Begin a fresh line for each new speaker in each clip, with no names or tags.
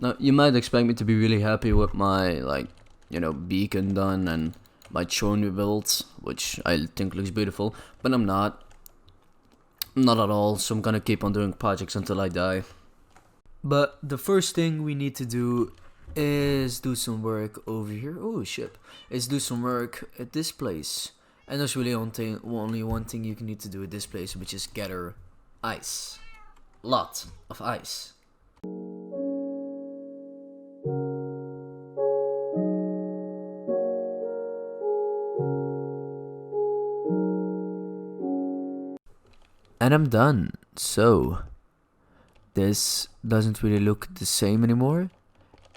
Now, you might expect me to be really happy with my, like, beacon done and my throne rebuilt, which I think looks beautiful, but I'm not. Not at all, so I'm gonna keep on doing projects until I die. But the first thing we need to do is do some work over here. Oh shit. Is do some work at this place. And there's really only one thing you can need to do at this place, which is gather ice. Lot of ice. And I'm done. So, this doesn't really look the same anymore.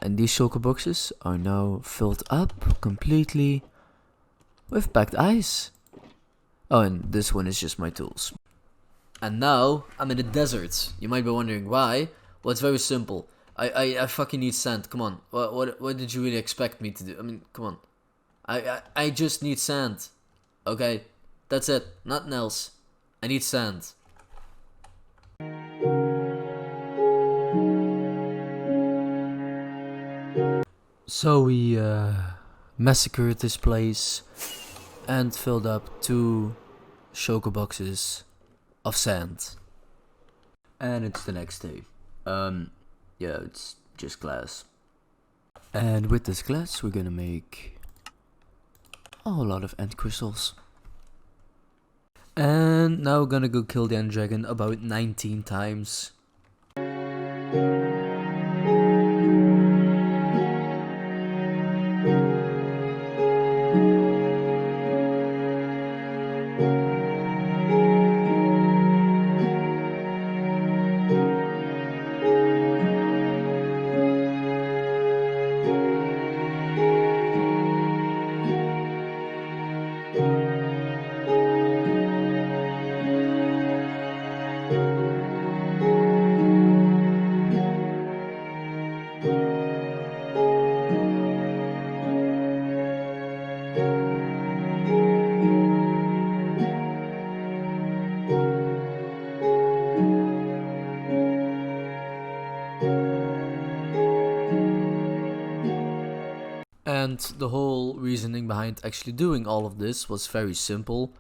And these shulker boxes are now filled up completely with packed ice. Oh, and this one is just my tools. And now, I'm in the desert. You might be wondering why. Well, it's very simple. I fucking need sand. Come on. What did you really expect me to do? I mean, come on. I just need sand. Okay? That's it. Nothing else. I need sand. So we massacred this place and filled up 2 shulker boxes of sand. And it's the next day. Yeah, it's just glass. And with this glass, we're gonna make a whole lot of end crystals. And now we're gonna go kill the end dragon about 19 times. And the whole reasoning behind actually doing all of this was very simple.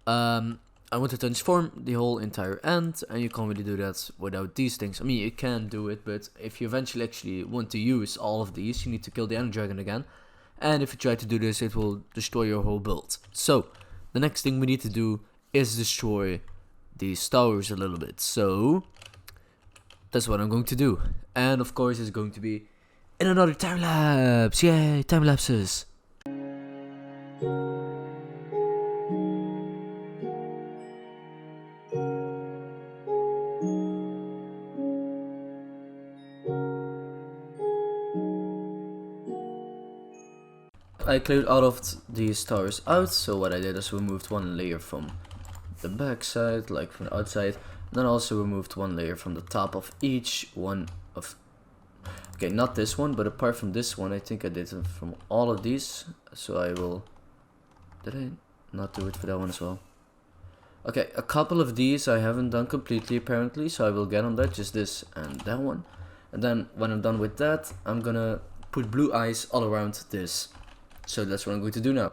I want to transform the whole entire end, and you can't really do that without these things. I mean, you can do it, but if you eventually actually want to use all of these, you need to kill the end dragon again. And if you try to do this, it will destroy your whole build. So, the next thing we need to do is destroy these towers a little bit. So, that's what I'm going to do. And of course, it's going to be in another time lapse. Yay, time lapses. I cleared all of these towers out, so what I did is removed one layer from the back side, like from the outside, and then also removed one layer from the top of each one of... Okay, not this one, but apart from this one, I think I did it from all of these, so I will... Did I not do it for that one as well? Okay, a couple of these I haven't done completely apparently, so I will get on that, just this and that one. And then when I'm done with that, I'm gonna put blue ice all around this. So that's what I'm going to do now.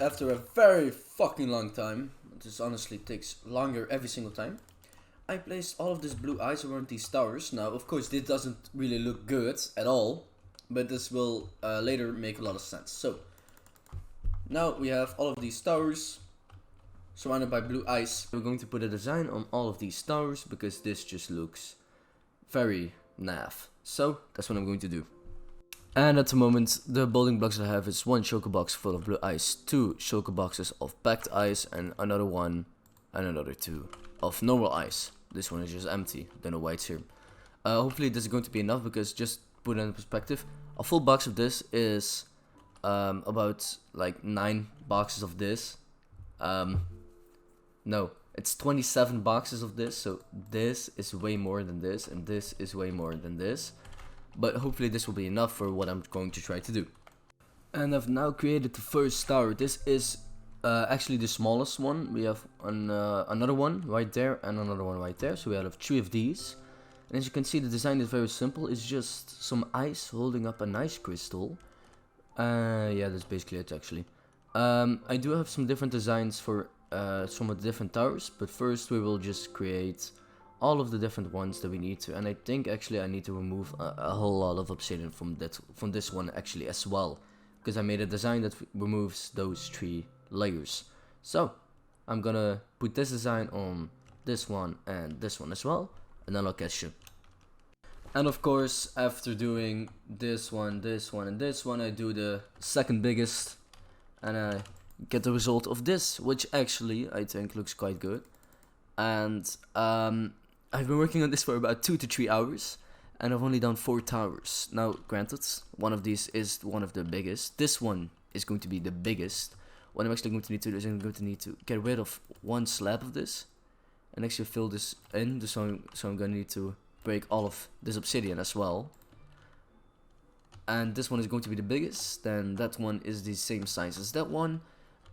after a very fucking long time, this honestly takes longer every single time, I placed all of this blue ice around these towers. Now, of course, this doesn't really look good at all, but this will later make a lot of sense. So, now we have all of these towers surrounded by blue ice. We're going to put a design on all of these towers because this just looks very naff. So, that's what I'm going to do. And at the moment, the building blocks I have is one shulker box full of blue ice, two shulker boxes of packed ice, and another one and another two of normal ice. This one is just empty, don't know why it's here. Hopefully this is going to be enough, because just put it in perspective, a full box of this is about like 9 boxes of this. No, it's 27 boxes of this, so this is way more than this, and this is way more than this. But hopefully this will be enough for what I'm going to try to do. And I've now created the first tower. This is actually the smallest one. We have another one right there and another one right there. So we have 3 of these. And as you can see, the design is very simple. It's just some ice holding up an ice crystal. Yeah, that's basically it actually. I do have some different designs for some of the different towers. But first we will just create all of the different ones that we need to, and I think actually I need to remove a whole lot of obsidian from this one actually as well, because I made a design that removes those 3 layers. So I'm gonna put this design on this one and this one as well, and then I'll catch you. And of course, after doing this one, and this one, I do the second biggest, and I get the result of this, which actually I think looks quite good. And I've been working on this for about 2 to 3 hours, and I've only done 4 towers. Now, granted, one of these is one of the biggest. This one is going to be the biggest. What I'm actually going to need to do is I'm going to need to get rid of 1 slab of this, and actually fill this in. So I'm going to need to break all of this obsidian as well. And this one is going to be the biggest. Then that one is the same size as that one.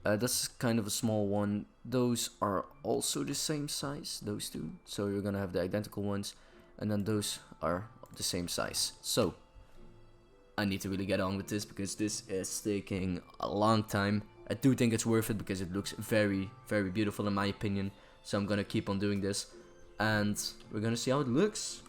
That's kind of a small one. Those are also the same size, those 2. So you're gonna have the identical ones, and then those are the same size. So I need to really get on with this, because this is taking a long time. I do think it's worth it because it looks very, very beautiful in my opinion. So I'm gonna keep on doing this, and we're gonna see how it looks.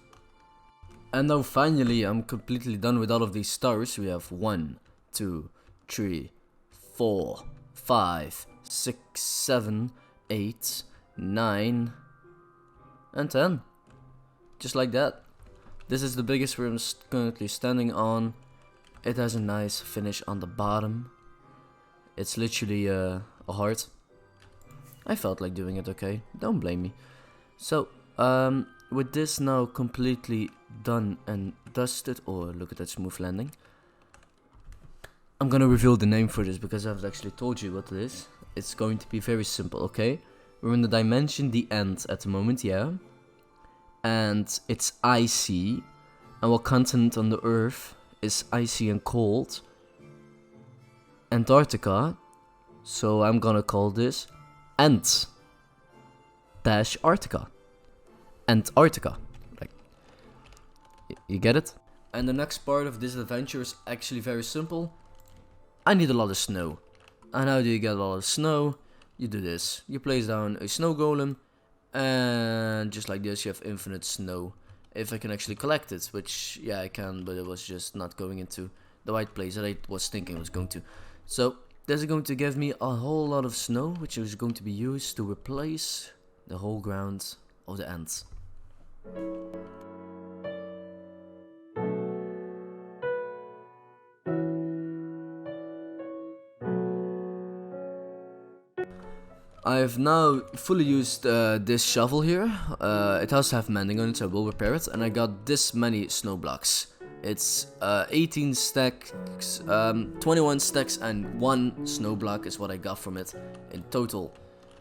And now finally I'm completely done with all of these stars. We have 1, 2, 3, 4, 5, 6, 7, 8, 9, and 10. Just like that. This is the biggest we're currently standing on. It has a nice finish on the bottom. It's literally a heart. I felt like doing it, okay? Don't blame me. So, with this now completely done and dusted, oh, look at that smooth landing. I'm gonna reveal the name for this because I've actually told you what it is. It's going to be very simple, okay? We're in the dimension the end at the moment, yeah? And it's icy. And what continent on the earth is icy and cold? Antarctica. So I'm gonna call this End-artica. Antarctica. Like, you get it? And the next part of this adventure is actually very simple. I need a lot of snow. And how do you get a lot of snow? You do this. You place down a snow golem, and just like this you have infinite snow. If I can actually collect it, which yeah I can, but it was just not going into the right place that I was thinking it was going to. So this is going to give me a whole lot of snow, which is going to be used to replace the whole ground of the ants. I've now fully used this shovel here. It has to have mending on it, so I will repair it. And I got this many snow blocks. It's 18 stacks, 21 stacks, and 1 snow block is what I got from it in total.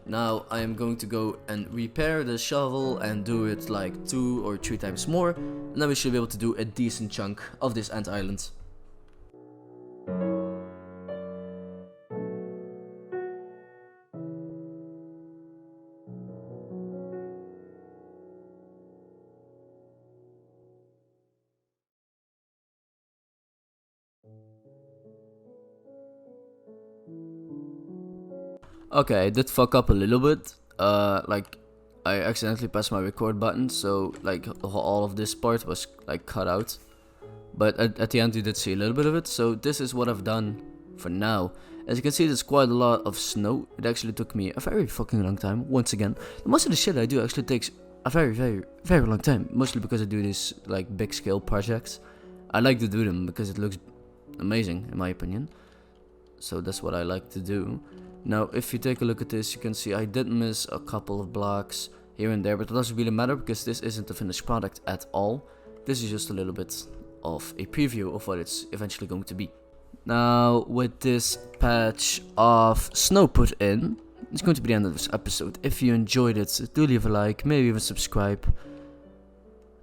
Now I am going to go and repair the shovel and do it like 2 or 3 times more. And then we should be able to do a decent chunk of this ant island. Okay, I did fuck up a little bit. Like, I accidentally pressed my record button, so like all of this part was like cut out. But at the end you did see a little bit of it, so this is what I've done for now. As you can see, there's quite a lot of snow. It actually took me a very fucking long time, once again. Most of the shit I do actually takes a very long time, mostly because I do these like big scale projects. I like to do them because it looks amazing in my opinion. So that's what I like to do. Now if you take a look at this, you can see I did miss a couple of blocks here and there, but it doesn't really matter because this isn't the finished product at all. This is just a little bit of a preview of what it's eventually going to be. Now with this patch of snow put in, it's going to be the end of this episode. If you enjoyed it, do leave a like, maybe even subscribe,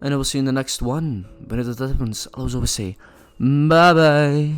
and I will see you in the next one. But if that happens, I'll always say bye bye.